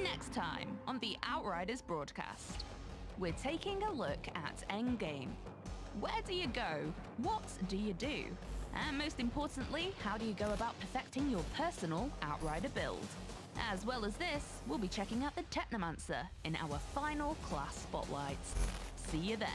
Next time on the Outriders broadcast, we're taking a look at Endgame. Where do you go? What do you do? And most importantly, how do you go about perfecting your personal Outrider build? As well as this, we'll be checking out the Technomancer in our final class spotlights. See you then.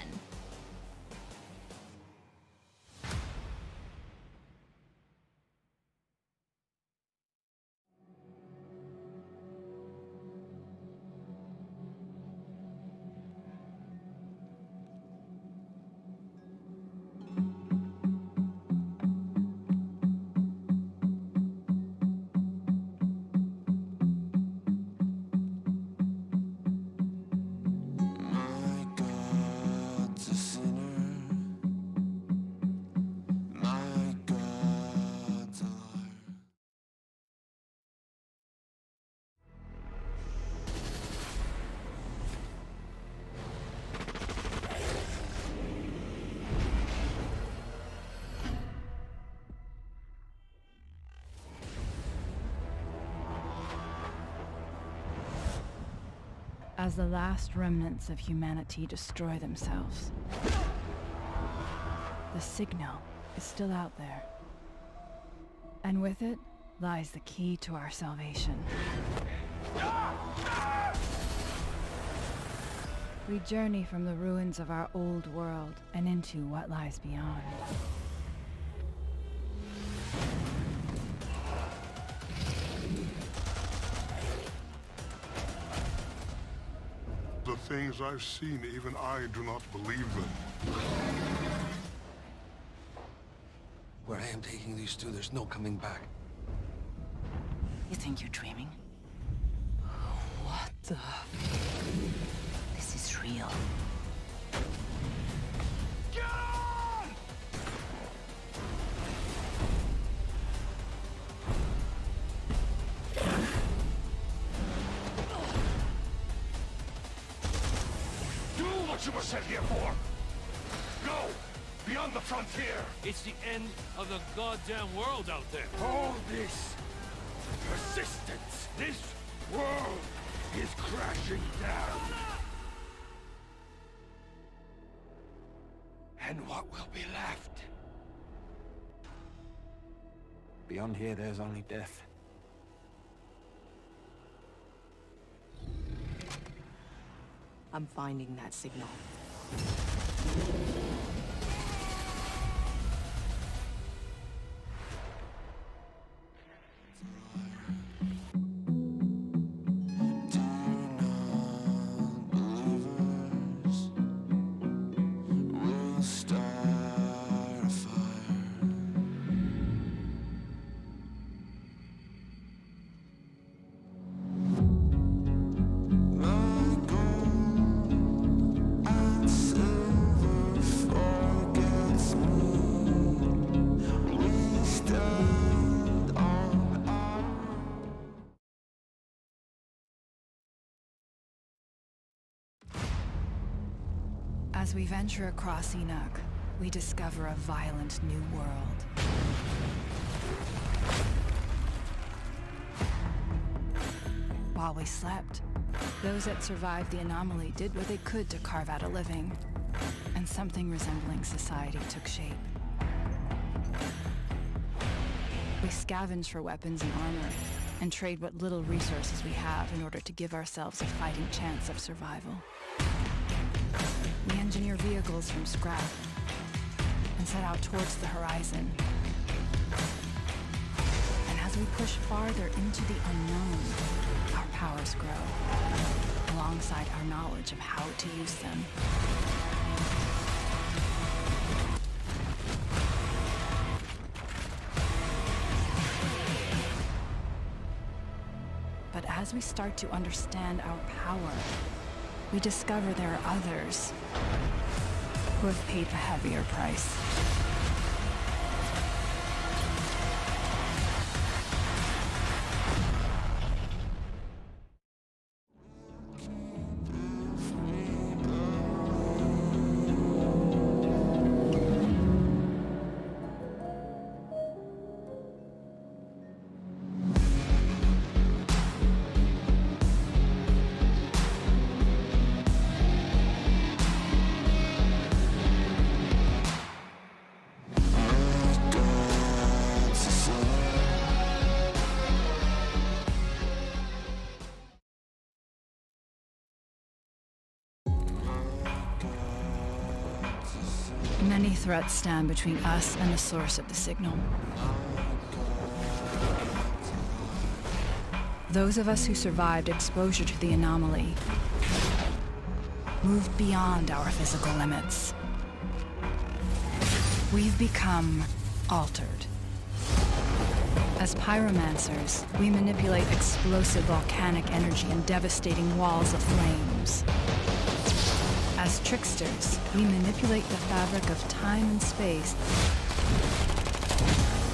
As the last remnants of humanity destroy themselves, the signal is still out there. And with it lies the key to our salvation. We journey from the ruins of our old world and into what lies beyond. The things I've seen, even I do not believe them. Where I am taking these two, there's no coming back. You think you're dreaming? This is real. Get on! Do what you were sent here for! Go! Beyond the frontier! It's the end of the goddamn world out there. All this persistence, this world is crashing down. And what will be left? Beyond here, there's only death. I'm finding that signal. As we venture across Enoch, we discover a violent new world. While we slept, those that survived the anomaly did what they could to carve out a living, and something resembling society took shape. We scavenge for weapons and armor, and trade what little resources we have in order to give ourselves a fighting chance of survival. We engineer vehicles from scrap and set out towards the horizon. And as we push farther into the unknown, our powers grow, alongside our knowledge of how to use them. But as we start to understand our power, we discover there are others who have paid a heavier price. Many threats stand between us and the source of the signal. Those of us who survived exposure to the anomaly moved beyond our physical limits. We've become altered. As pyromancers, we manipulate explosive volcanic energy and devastating walls of flames. As tricksters, we manipulate the fabric of time and space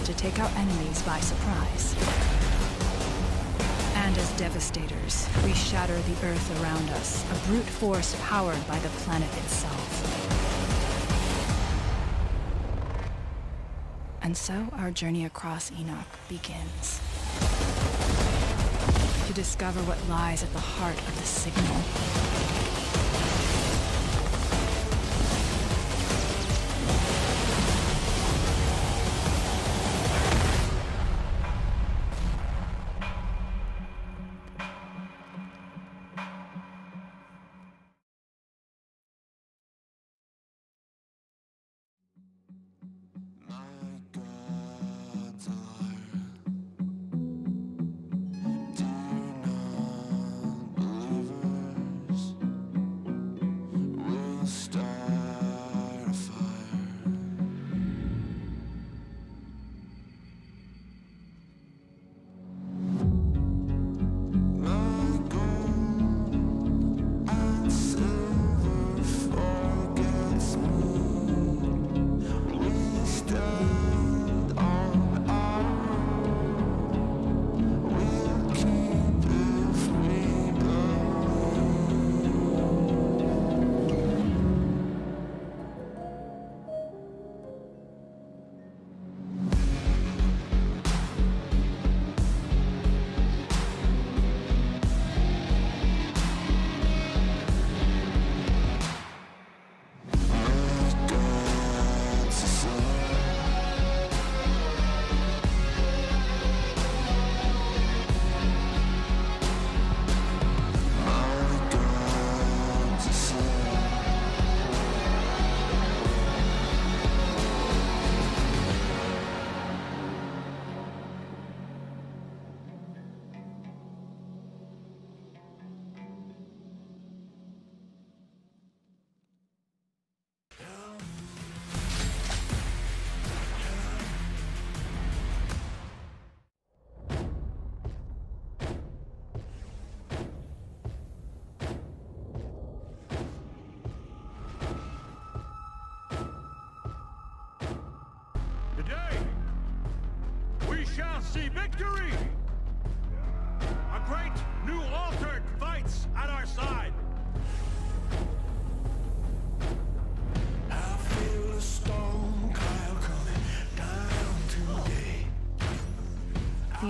to take our enemies by surprise. And as devastators, we shatter the earth around us, a brute force powered by the planet itself. And so our journey across Enoch begins. To discover what lies at the heart of the signal.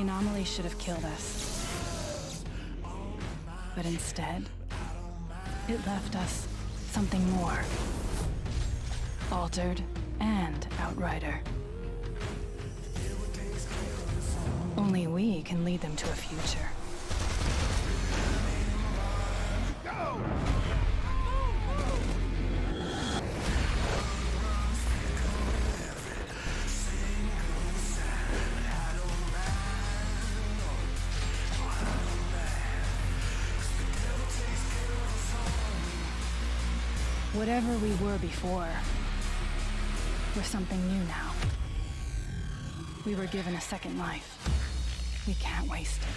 anomaly should have killed us. But instead, it left us something more. Altered and Outrider. Only we can lead them to a future. Go! Whatever we were before, we're something new now. We were given a second life. We can't waste it.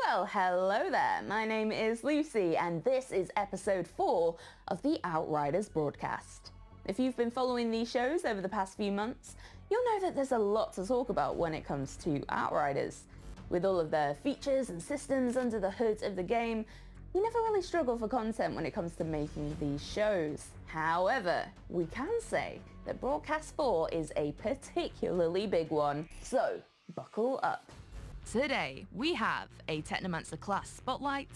Well, hello there. My name is Lucy, and this is episode 4 of the Outriders broadcast. If you've been following these shows over the past few months, you'll know that there's a lot to talk about when it comes to Outriders. With all of the features and systems under the hood of the game, we never really struggle for content when it comes to making these shows. However, we can say that Broadcast 4 is a particularly big one, so buckle up. Today, we have a Technomancer class spotlight,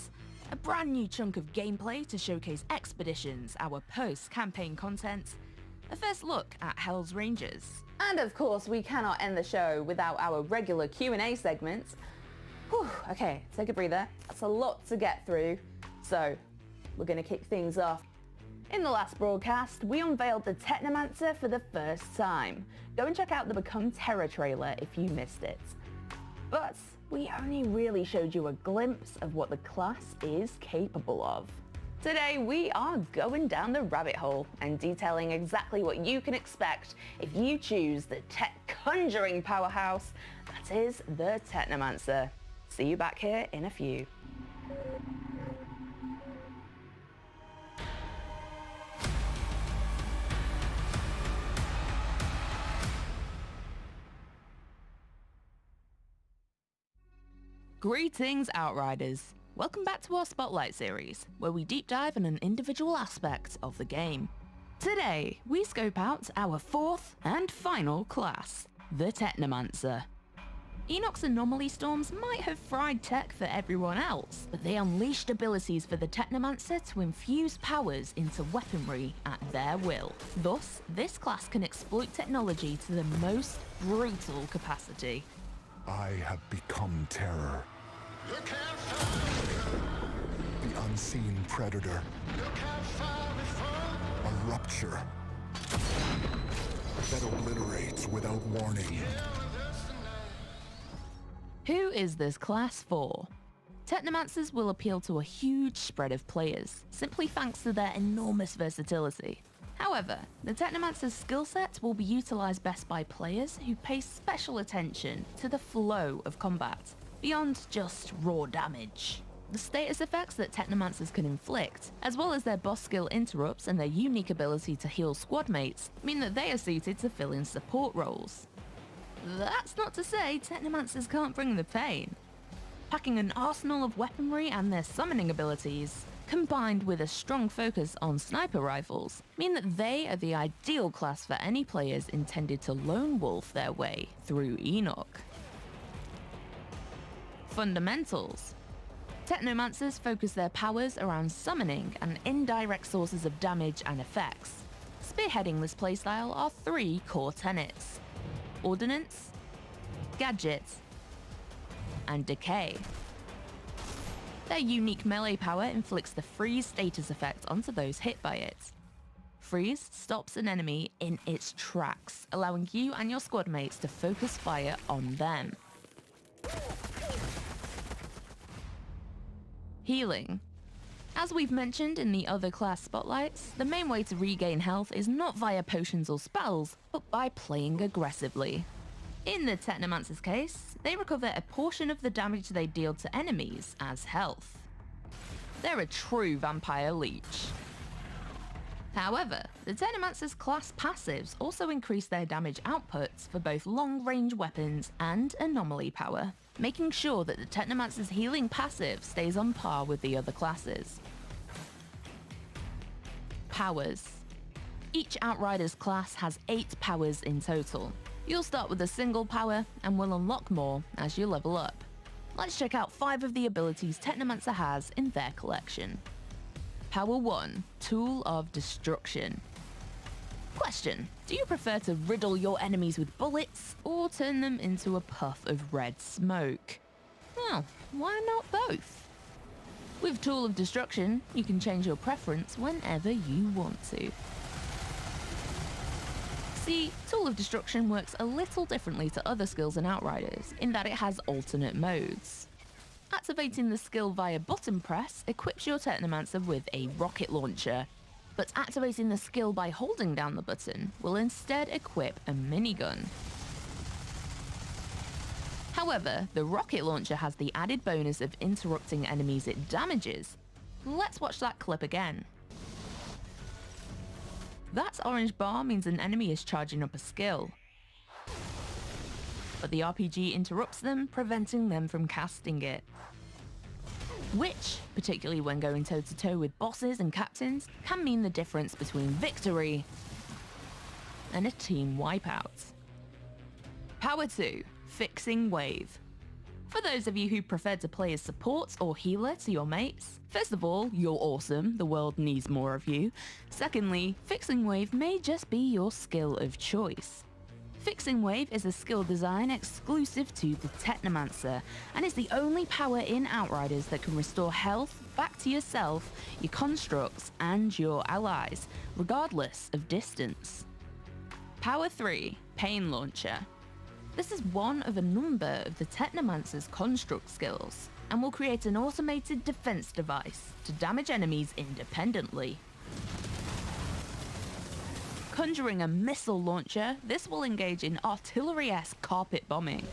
a brand new chunk of gameplay to showcase Expeditions, our post-campaign content, a first look at Hell's Rangers, and of course we cannot end the show without our regular Q&A segment. Whew, okay, take a breather, that's a lot to get through, so we're going to kick things off. In the last broadcast, we unveiled the Technomancer for the first time. Go and check out the Become Terror trailer if you missed it. But we only really showed you a glimpse of what the class is capable of. Today we are going down the rabbit hole and detailing exactly what you can expect if you choose the tech conjuring powerhouse that is the Technomancer. See you back here in a few. Greetings, Outriders! Welcome back to our Spotlight series, where we deep dive on an individual aspect of the game. Today, we scope out our fourth and final class, the Technomancer. Enoch's anomaly storms might have fried tech for everyone else, but they unleashed abilities for the Technomancer to infuse powers into weaponry at their will. Thus, this class can exploit technology to the most brutal capacity. I have become terror. You can't find The unseen predator. You can't find me from A rupture that obliterates without warning. Who is this class for? Technomancers will appeal to a huge spread of players, simply thanks to their enormous versatility. However, the Technomancer's skill set will be utilised best by players who pay special attention to the flow of combat, beyond just raw damage. The status effects that Technomancers can inflict, as well as their boss skill interrupts and their unique ability to heal squad mates, mean that they are suited to fill in support roles. That's not to say Technomancers can't bring the pain. Packing an arsenal of weaponry and their summoning abilities, combined with a strong focus on sniper rifles, mean that they are the ideal class for any players intended to lone wolf their way through Enoch. Fundamentals. Technomancers focus their powers around summoning and indirect sources of damage and effects. Spearheading this playstyle are 3 core tenets: Ordnance, Gadgets, and Decay. Their unique melee power inflicts the freeze status effect onto those hit by it. Freeze stops an enemy in its tracks, allowing you and your squad mates to focus fire on them. Healing. As we've mentioned in the other class spotlights, the main way to regain health is not via potions or spells, but by playing aggressively. In the Technomancer's case, they recover a portion of the damage they deal to enemies as health. They're a true vampire leech. However, the Technomancer's class passives also increase their damage outputs for both long-range weapons and anomaly power, making sure that the Technomancer's healing passive stays on par with the other classes. Powers. Each Outriders class has 8 powers in total. You'll start with a single power and will unlock more as you level up. Let's check out 5 of the abilities Technomancer has in their collection. Power 1, Tool of Destruction. Question: do you prefer to riddle your enemies with bullets or turn them into a puff of red smoke? Well, why not both? With Tool of Destruction, you can change your preference whenever you want to. See, Tool of Destruction works a little differently to other skills in Outriders, in that it has alternate modes. Activating the skill via button press equips your Technomancer with a rocket launcher, but activating the skill by holding down the button will instead equip a minigun. However, the rocket launcher has the added bonus of interrupting enemies it damages. Let's watch that clip again. That orange bar means an enemy is charging up a skill, but the RPG interrupts them, preventing them from casting it. Which, particularly when going toe-to-toe with bosses and captains, can mean the difference between victory and a team wipeout. Power 2, Fixing Wave. For those of you who prefer to play as support or healer to your mates, first of all, you're awesome, the world needs more of you. Secondly, Fixing Wave may just be your skill of choice. Fixing Wave is a skill design exclusive to the Technomancer, and is the only power in Outriders that can restore health back to yourself, your constructs, and your allies, regardless of distance. Power 3, Pain Launcher. This is one of a number of the Technomancer's construct skills, and will create an automated defense device to damage enemies independently. Conjuring a missile launcher, this will engage in artillery-esque carpet bombing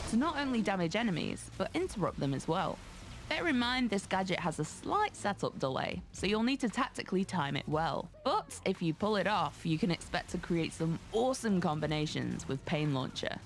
to not only damage enemies, but interrupt them as well. Bear in mind this gadget has a slight setup delay, so you'll need to tactically time it well. But if you pull it off, you can expect to create some awesome combinations with Pain Launcher.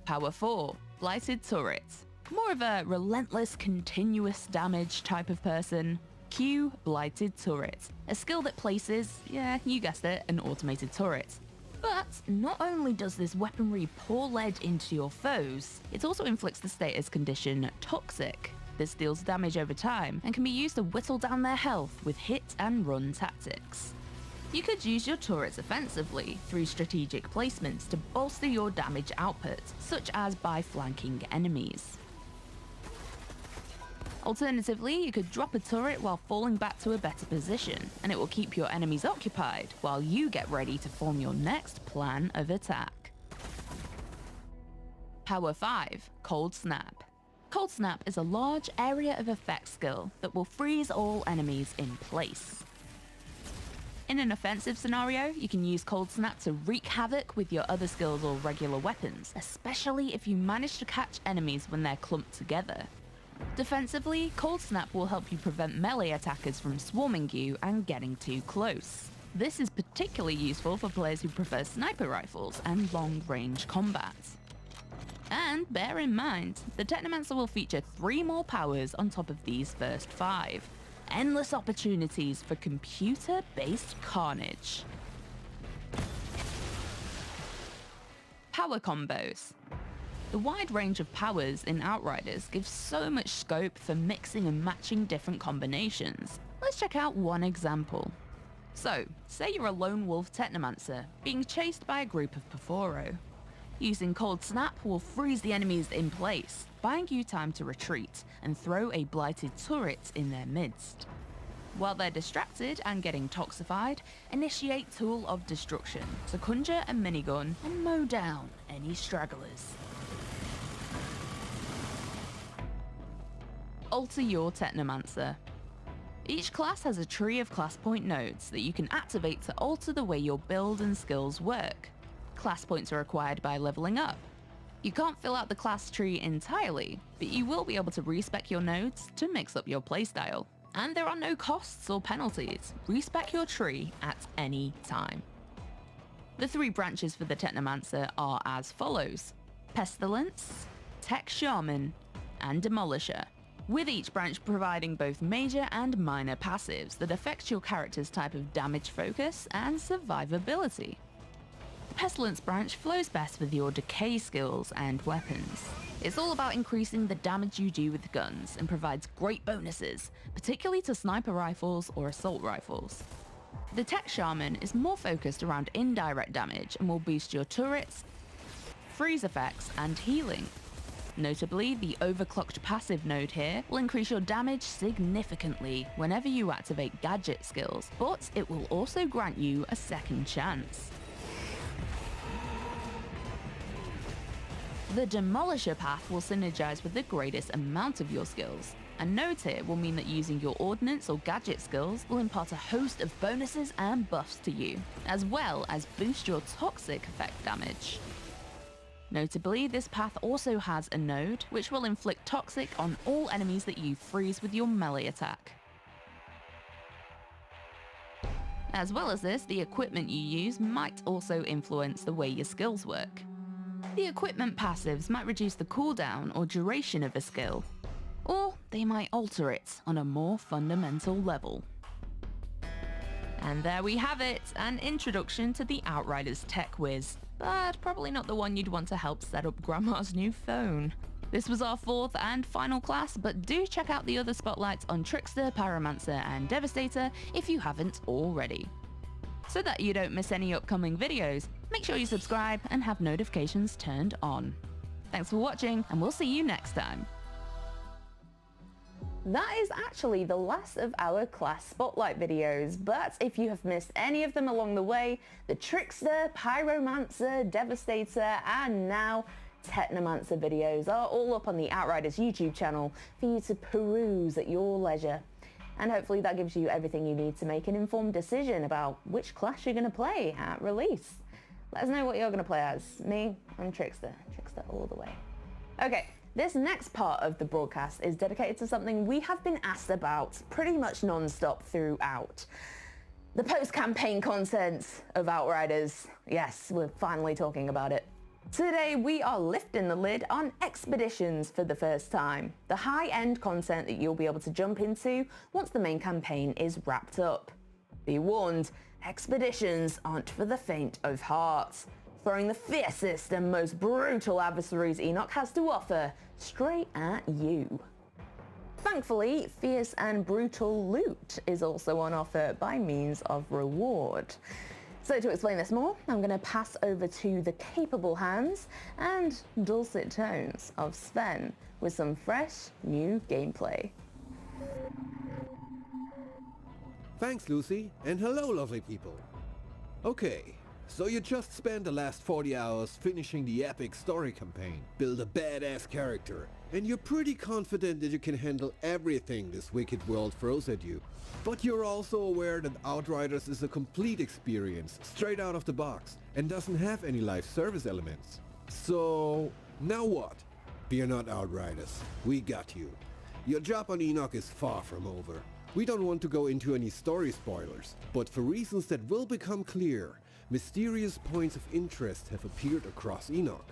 Power 4, Blighted Turret. More of a relentless, continuous damage type of person. Q Blighted Turret, a skill that places, yeah, you guessed it, an automated turret. But not only does this weaponry pour lead into your foes, it also inflicts the status condition Toxic. This deals damage over time and can be used to whittle down their health with hit and run tactics. You could use your turrets offensively through strategic placements to bolster your damage output, such as by flanking enemies. Alternatively, you could drop a turret while falling back to a better position, and it will keep your enemies occupied while you get ready to form your next plan of attack. Power 5, Cold Snap. Cold Snap is a large area of effect skill that will freeze all enemies in place. In an offensive scenario, you can use Cold Snap to wreak havoc with your other skills or regular weapons, especially if you manage to catch enemies when they're clumped together. Defensively, Cold Snap will help you prevent melee attackers from swarming you and getting too close. This is particularly useful for players who prefer sniper rifles and long-range combat. And bear in mind, the Technomancer will feature 3 more powers on top of these first 5. Endless opportunities for computer-based carnage. Power combos. The wide range of powers in Outriders gives so much scope for mixing and matching different combinations. Let's check out one example. So, say you're a lone wolf Technomancer being chased by a group of Perforo. Using Cold Snap will freeze the enemies in place, buying you time to retreat and throw a blighted turret in their midst. While they're distracted and getting toxified, initiate Tool of Destruction to conjure a minigun and mow down any stragglers. Alter your Technomancer. Each class has a tree of class point nodes that you can activate to alter the way your build and skills work. Class points are acquired by leveling up. You can't fill out the class tree entirely, but you will be able to respec your nodes to mix up your playstyle. And there are no costs or penalties. Respec your tree at any time. The 3 branches for the Technomancer are as follows: Pestilence, Tech Shaman, and Demolisher, with each branch providing both major and minor passives that affect your character's type of damage focus and survivability. The Pestilence branch flows best with your decay skills and weapons. It's all about increasing the damage you do with guns and provides great bonuses, particularly to sniper rifles or assault rifles. The Tech Shaman is more focused around indirect damage and will boost your turrets, freeze effects, and healing. Notably, the overclocked passive node here will increase your damage significantly whenever you activate gadget skills, but it will also grant you a second chance. The Demolisher path will synergize with the greatest amount of your skills, and nodes here will mean that using your ordnance or gadget skills will impart a host of bonuses and buffs to you, as well as boost your toxic effect damage. Notably, this path also has a node which will inflict toxic on all enemies that you freeze with your melee attack. As well as this, the equipment you use might also influence the way your skills work. The equipment passives might reduce the cooldown or duration of a skill, or they might alter it on a more fundamental level. And there we have it, an introduction to the Outriders tech whiz, but probably not the one you'd want to help set up Grandma's new phone. This was our 4th and final class, but do check out the other spotlights on Trickster, Pyromancer, and Devastator if you haven't already. So that you don't miss any upcoming videos, make sure you subscribe and have notifications turned on. Thanks for watching, and we'll see you next time. That is actually the last of our class spotlight videos, but if you have missed any of them along the way, the Trickster, Pyromancer, Devastator, and now Technomancer videos are all up on the Outriders YouTube channel for you to peruse at your leisure. And hopefully that gives you everything you need to make an informed decision about which class you're going to play at release. Let us know what you're going to play as. Me, I'm Trickster. Trickster all the way. Okay, this next part of the broadcast is dedicated to something we have been asked about pretty much non-stop throughout. The post-campaign content of Outriders. Yes, we're finally talking about it. Today we are lifting the lid on Expeditions for the first time, the high-end content that you'll be able to jump into once the main campaign is wrapped up. Be warned, Expeditions aren't for the faint of heart, throwing the fiercest and most brutal adversaries Enoch has to offer straight at you. Thankfully, fierce and brutal loot is also on offer by means of reward. So to explain this more, I'm going to pass over to the capable hands and dulcet tones of Sven with some fresh, new gameplay. Thanks, Lucy, and hello, lovely people. Okay, So you just spent the last 40 hours finishing the epic story campaign, build a badass character, and you're pretty confident that you can handle everything this wicked world throws at you. But you're also aware that Outriders is a complete experience, straight out of the box, and doesn't have any live service elements. So, now what? Fear not, Outriders. We got you. Your job on Enoch is far from over. We don't want to go into any story spoilers, but for reasons that will become clear, mysterious points of interest have appeared across Enoch.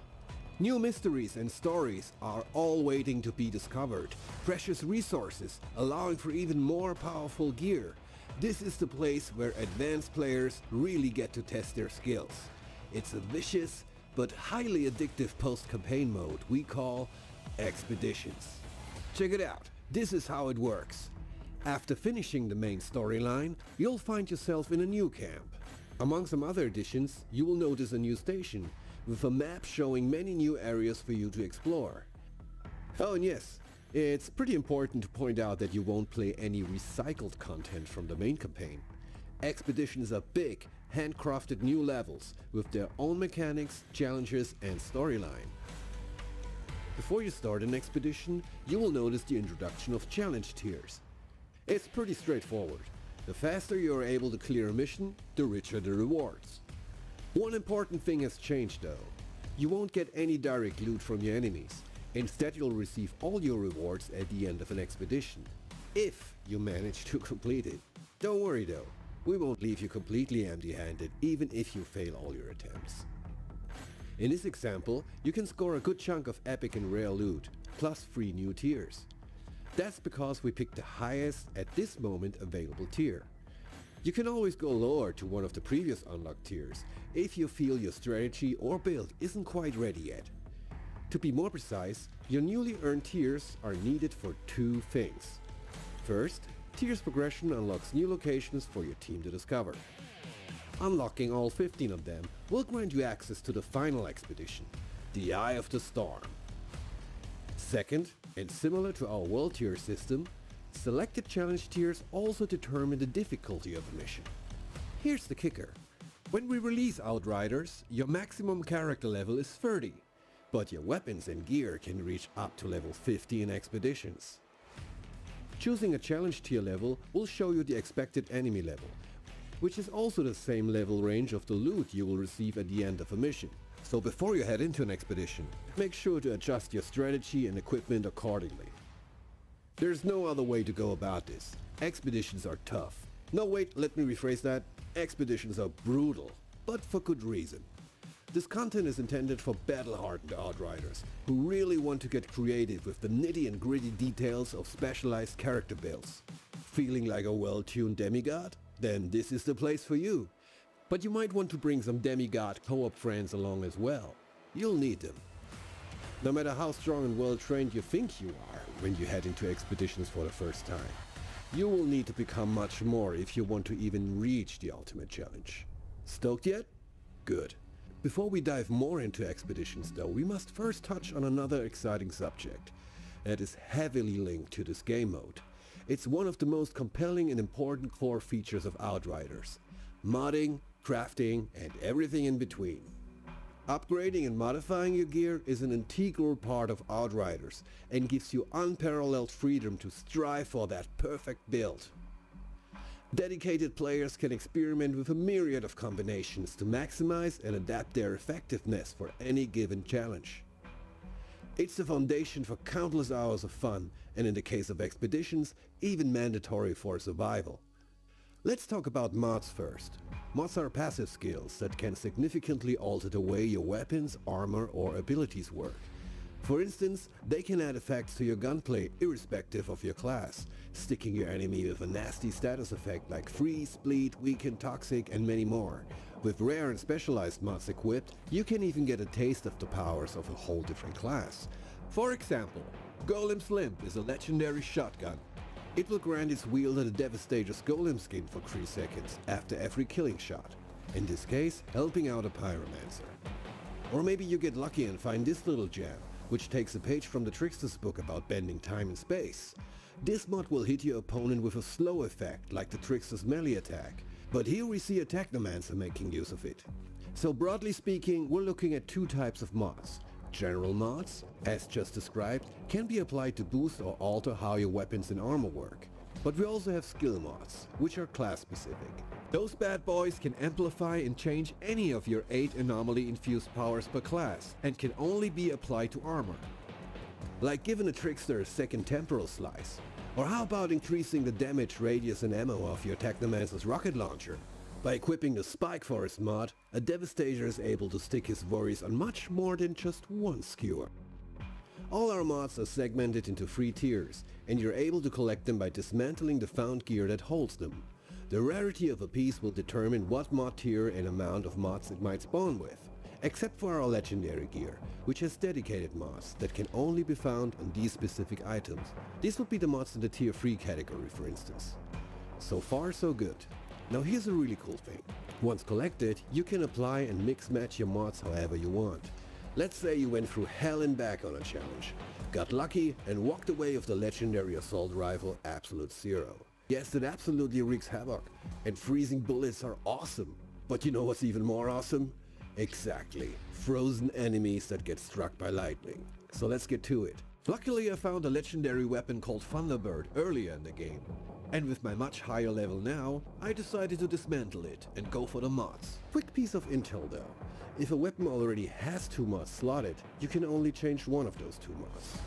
New mysteries and stories are all waiting to be discovered. Precious resources, allowing for even more powerful gear. This is the place where advanced players really get to test their skills. It's a vicious but highly addictive post-campaign mode we call Expeditions. Check it out. This is how it works. After finishing the main storyline, you'll find yourself in a new camp. Among some other additions, you will notice a new station, with a map showing many new areas for you to explore. Oh and yes, it's pretty important to point out that you won't play any recycled content from the main campaign. Expeditions are big, handcrafted new levels, with their own mechanics, challenges and storyline. Before you start an expedition, you will notice the introduction of challenge tiers. It's pretty straightforward. The faster you are able to clear a mission, the richer the rewards. One important thing has changed though. You won't get any direct loot from your enemies. Instead you'll receive all your rewards at the end of an expedition, if you manage to complete it. Don't worry though, we won't leave you completely empty-handed even if you fail all your attempts. In this example, you can score a good chunk of epic and rare loot, plus 3 new tiers. That's because we picked the highest at this moment available tier. You can always go lower to one of the previous unlocked tiers if you feel your strategy or build isn't quite ready yet. To be more precise, your newly earned tiers are needed for 2 things. First, tiers progression unlocks new locations for your team to discover. Unlocking all 15 of them will grant you access to the final expedition, the Eye of the Storm. Second, and similar to our world tier system, selected challenge tiers also determine the difficulty of a mission. Here's the kicker. When we release Outriders, your maximum character level is 30, but your weapons and gear can reach up to level 50 in expeditions. Choosing a challenge tier level will show you the expected enemy level, which is also the same level range of the loot you will receive at the end of a mission. So before you head into an expedition, make sure to adjust your strategy and equipment accordingly. There's no other way to go about this. Expeditions are tough. No wait, let me rephrase that. Expeditions are brutal, but for good reason. This content is intended for battle-hardened Outriders who really want to get creative with the nitty and gritty details of specialized character builds. Feeling like a well-tuned demigod? Then this is the place for you. But you might want to bring some demigod co-op friends along as well. You'll need them. No matter how strong and well-trained you think you are when you head into expeditions for the first time, you will need to become much more if you want to even reach the ultimate challenge. Stoked yet? Good. Before we dive more into expeditions though, we must first touch on another exciting subject that is heavily linked to this game mode. It's one of the most compelling and important core features of Outriders: modding, crafting, and everything in between. Upgrading and modifying your gear is an integral part of Outriders and gives you unparalleled freedom to strive for that perfect build. Dedicated players can experiment with a myriad of combinations to maximize and adapt their effectiveness for any given challenge. It's the foundation for countless hours of fun, and in the case of expeditions, even mandatory for survival. Let's talk about mods first. Mods are passive skills that can significantly alter the way your weapons, armor, or abilities work. For instance, they can add effects to your gunplay irrespective of your class, sticking your enemy with a nasty status effect like freeze, bleed, weaken, toxic, and many more. With rare and specialized mods equipped, you can even get a taste of the powers of a whole different class. For example, Golem's Limp is a legendary shotgun. It will grant its wielder the Devastator's Golem skin for 3 seconds after every killing shot, in this case helping out a Pyromancer. Or maybe you get lucky and find this little gem, which takes a page from the Trickster's book about bending time and space. This mod will hit your opponent with a slow effect like the Trickster's melee attack, but here we see a Technomancer making use of it. So broadly speaking, we're looking at two types of mods. General mods, as just described, can be applied to boost or alter how your weapons and armor work. But we also have skill mods, which are class specific. Those bad boys can amplify and change any of your 8 anomaly infused powers per class and can only be applied to armor. Like giving a trickster a second temporal slice. Or how about increasing the damage, radius and ammo of your Technomancer's rocket launcher? By equipping the Spike Forest mod, a Devastator is able to stick his worries on much more than just one skewer. All our mods are segmented into 3 tiers, and you're able to collect them by dismantling the found gear that holds them. The rarity of a piece will determine what mod tier and amount of mods it might spawn with, except for our legendary gear, which has dedicated mods that can only be found on these specific items. These would be the mods in the tier 3 category, for instance. So far so good. Now here's a really cool thing. Once collected, you can apply and mix match your mods however you want. Let's say you went through hell and back on a challenge, got lucky and walked away with the legendary assault rifle Absolute Zero. Yes, it absolutely wreaks havoc, and freezing bullets are awesome. But you know what's even more awesome? Exactly, frozen enemies that get struck by lightning. So let's get to it. Luckily I found a legendary weapon called Thunderbird earlier in the game. And with my much higher level now, I decided to dismantle it and go for the mods. Quick piece of intel though. If a weapon already has 2 mods slotted, you can only change one of those 2 mods.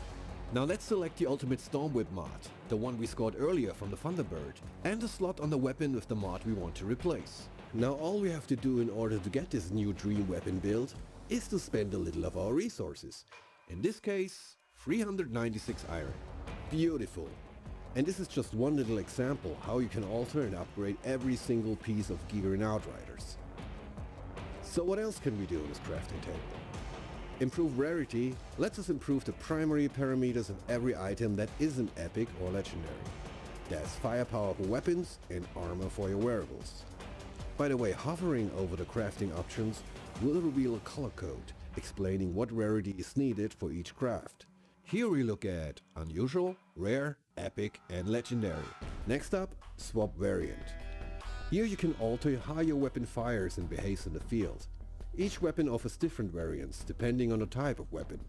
Now let's select the Ultimate Stormwhip mod, the one we scored earlier from the Thunderbird, and the slot on the weapon with the mod we want to replace. Now all we have to do in order to get this new dream weapon build is to spend a little of our resources. In this case, 396 iron. Beautiful. And this is just one little example how you can alter and upgrade every single piece of gear in Outriders. So what else can we do in this crafting table? Improve rarity lets us improve the primary parameters of every item that isn't epic or legendary. That's firepower for weapons and armor for your wearables. By the way, hovering over the crafting options will reveal a color code explaining what rarity is needed for each craft. Here we look at unusual, rare, epic and legendary. Next up, swap variant. Here you can alter how your weapon fires and behaves in the field. Each weapon offers different variants depending on the type of weapon.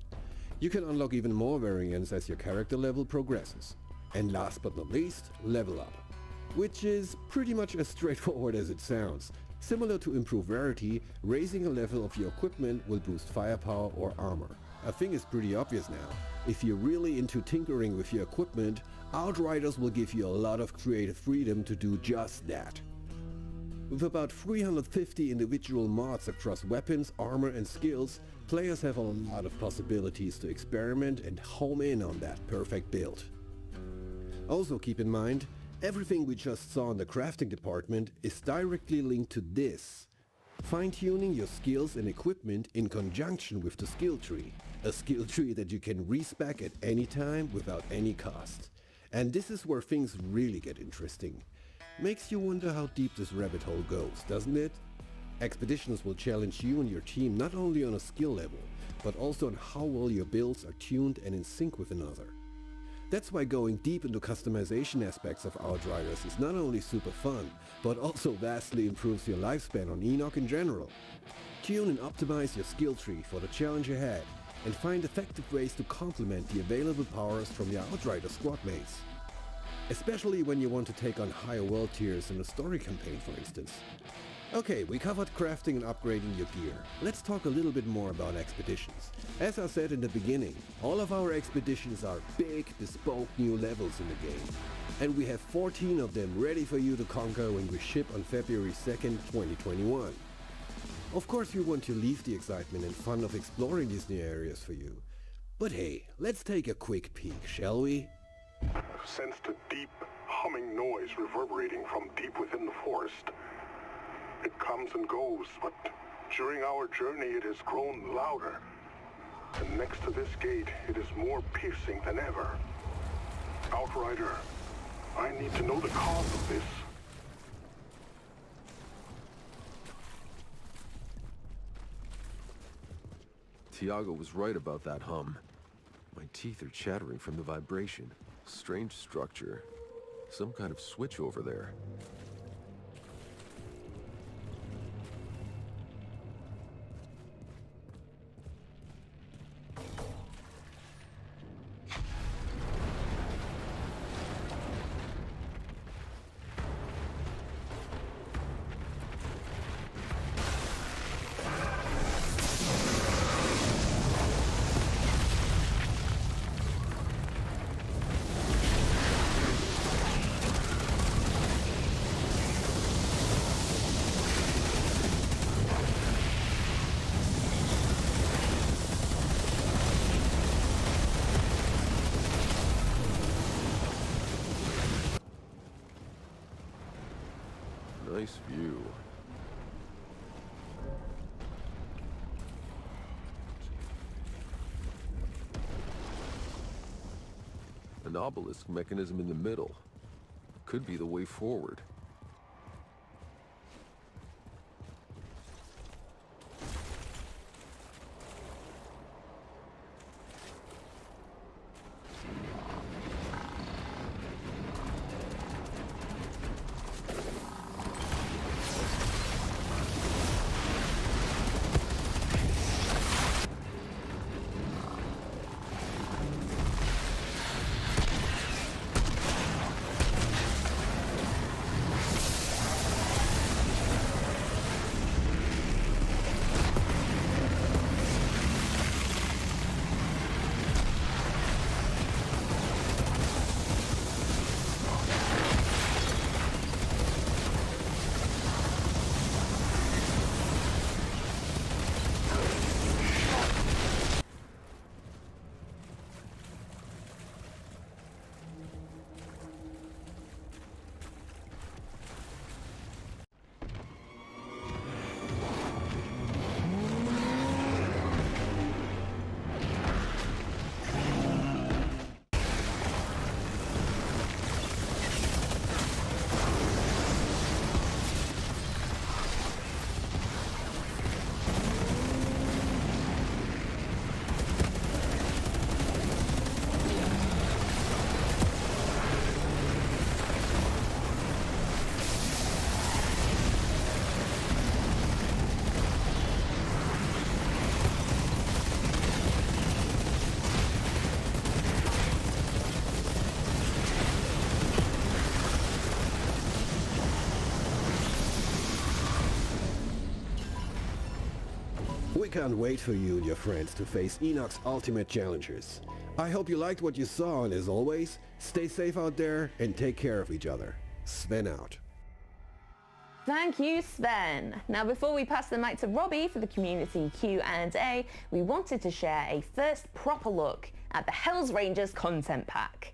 You can unlock even more variants as your character level progresses. And last but not least, level up. Which is pretty much as straightforward as it sounds. Similar to improve rarity, raising a level of your equipment will boost firepower or armor. I think it's pretty obvious now. If you're really into tinkering with your equipment, Outriders will give you a lot of creative freedom to do just that. With about 350 individual mods across weapons, armor and skills, players have a lot of possibilities to experiment and home in on that perfect build. Also keep in mind, everything we just saw in the crafting department is directly linked to this. Fine-tuning your skills and equipment in conjunction with the skill tree. A skill tree that you can respec at any time without any cost. And this is where things really get interesting. Makes you wonder how deep this rabbit hole goes, doesn't it? Expeditions will challenge you and your team not only on a skill level, but also on how well your builds are tuned and in sync with another. That's why going deep into customization aspects of Outriders is not only super fun, but also vastly improves your lifespan on Enoch in general. Tune and optimize your skill tree for the challenge ahead, and find effective ways to complement the available powers from your Outrider squad mates. Especially when you want to take on higher world tiers in a story campaign, for instance. Okay, we covered crafting and upgrading your gear. Let's talk a little bit more about expeditions. As I said in the beginning, all of our expeditions are big, bespoke new levels in the game. And we have 14 of them ready for you to conquer when we ship on February 2nd, 2021. Of course we want to leave the excitement and fun of exploring these new areas for you. But hey, let's take a quick peek, shall we? I've sensed a deep, humming noise reverberating from deep within the forest. It comes and goes, but during our journey it has grown louder. And next to this gate, it is more piercing than ever. Outrider, I need to know the cause of this. Tiago was right about that hum. My teeth are chattering from the vibration. Strange structure. Some kind of switch over there. Nice view. An obelisk mechanism in the middle. Could be the way forward. We can't wait for you and your friends to face Enoch's ultimate challengers. I hope you liked what you saw, and as always, stay safe out there and take care of each other. Sven out. Thank you, Sven. Now, before we pass the mic to Robbie for the community Q&A, we wanted to share a first proper look at the Hells Rangers content pack.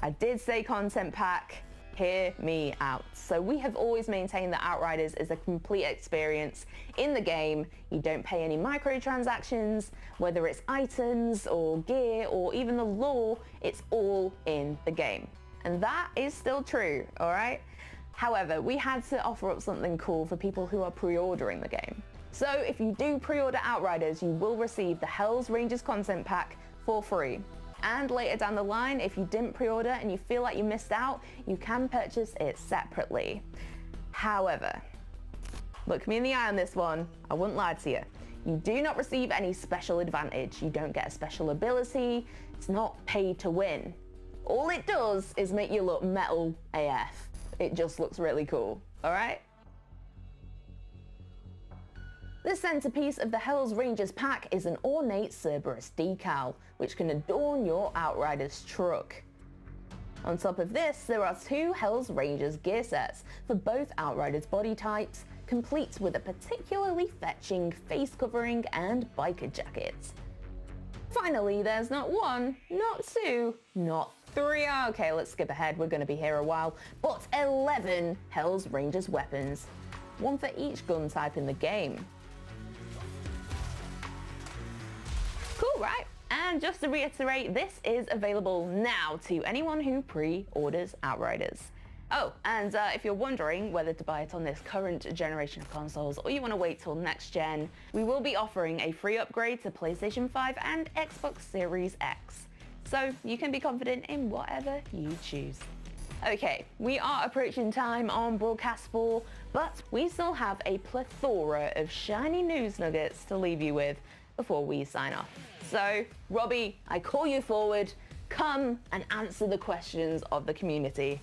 I did say content pack. Hear me out. So we have always maintained that Outriders is a complete experience in the game. You don't pay any microtransactions, whether it's items or gear or even the lore, it's all in the game. And that is still true, all right? However, we had to offer up something cool for people who are pre-ordering the game. So if you do pre-order Outriders, you will receive the Hells Rangers content pack for free. And later down the line, if you didn't pre-order and you feel like you missed out, you can purchase it separately. However, look me in the eye on this one, I wouldn't lie to you. You do not receive any special advantage. You don't get a special ability. It's not pay to win. All it does is make you look metal AF. It just looks really cool, all right? The centerpiece of the Hells Rangers pack is an ornate Cerberus decal, which can adorn your Outriders truck. On top of this, there are two Hells Rangers gear sets for both Outriders body types, complete with a particularly fetching face covering and biker jackets. Finally, there's not one, not two, not three, okay, let's skip ahead, we're going to be here a while, but 11 Hells Rangers weapons, one for each gun type in the game. Cool, right? And just to reiterate, this is available now to anyone who pre-orders Outriders. Oh, and if you're wondering whether to buy it on this current generation of consoles or you want to wait till next gen, we will be offering a free upgrade to PlayStation 5 and Xbox Series X. So you can be confident in whatever you choose. Okay, we are approaching time on Broadcast 4, but we still have a plethora of shiny news nuggets to leave you with before we sign off. So, Robbie, I call you forward. Come and answer the questions of the community.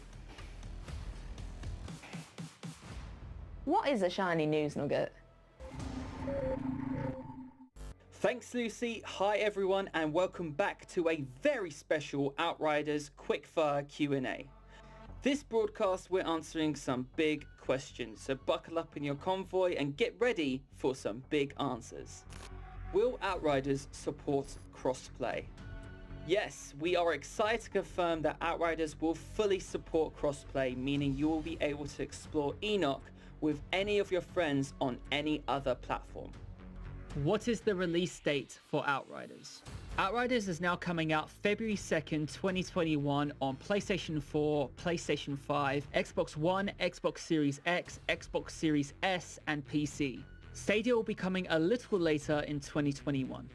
What is a shiny news nugget? Thanks, Lucy. Hi, everyone, and welcome back to a very special Outriders Quickfire Q&A. This broadcast, we're answering some big questions, so buckle up in your convoy and get ready for some big answers. Will Outriders support crossplay? Yes, we are excited to confirm that Outriders will fully support crossplay, meaning you will be able to explore Enoch with any of your friends on any other platform. What is the release date for Outriders? Outriders is now coming out February 2nd, 2021 on PlayStation 4, PlayStation 5, Xbox One, Xbox Series X, Xbox Series S, and PC. Stadia will be coming a little later in 2021.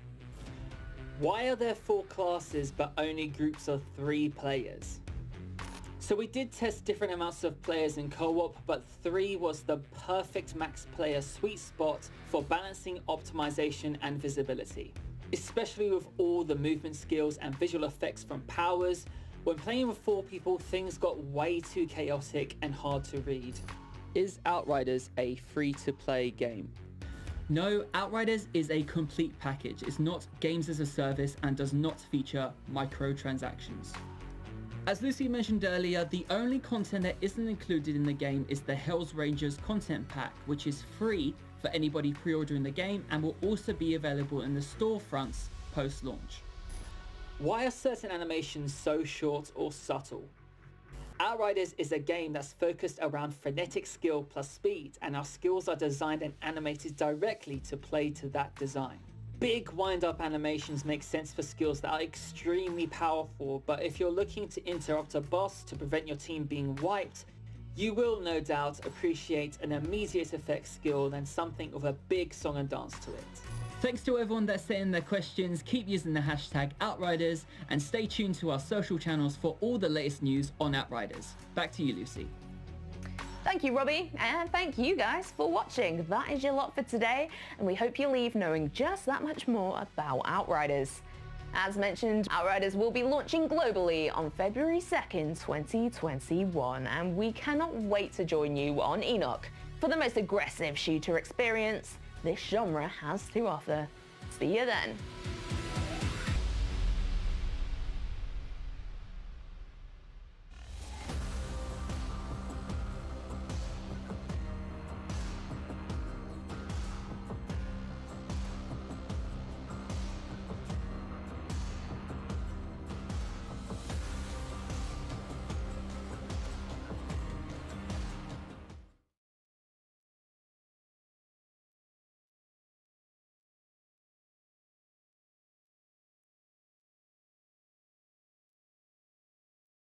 Why are there 4 classes but only groups of 3 players? So we did test different amounts of players in co-op, but 3 was the perfect max player sweet spot for balancing optimization and visibility. Especially with all the movement skills and visual effects from powers, when playing with 4 people things got way too chaotic and hard to read. Is Outriders a free-to-play game? No, Outriders is a complete package. It's not games as a service and does not feature microtransactions. As Lucy mentioned earlier, the only content that isn't included in the game is the Hells Rangers content pack, which is free for anybody pre-ordering the game and will also be available in the storefronts post-launch. Why are certain animations so short or subtle? Outriders is a game that's focused around frenetic skill plus speed, and our skills are designed and animated directly to play to that design. Big wind-up animations make sense for skills that are extremely powerful, but if you're looking to interrupt a boss to prevent your team being wiped, you will no doubt appreciate an immediate effect skill than something with a big song and dance to it. Thanks to everyone that's sent in their questions. Keep using the hashtag Outriders and stay tuned to our social channels for all the latest news on Outriders. Back to you, Lucy. Thank you, Robbie, and thank you guys for watching. That is your lot for today, and we hope you leave knowing just that much more about Outriders. As mentioned, Outriders will be launching globally on February 2nd, 2021, and we cannot wait to join you on Enoch for the most aggressive shooter experience this genre has to offer. See you then.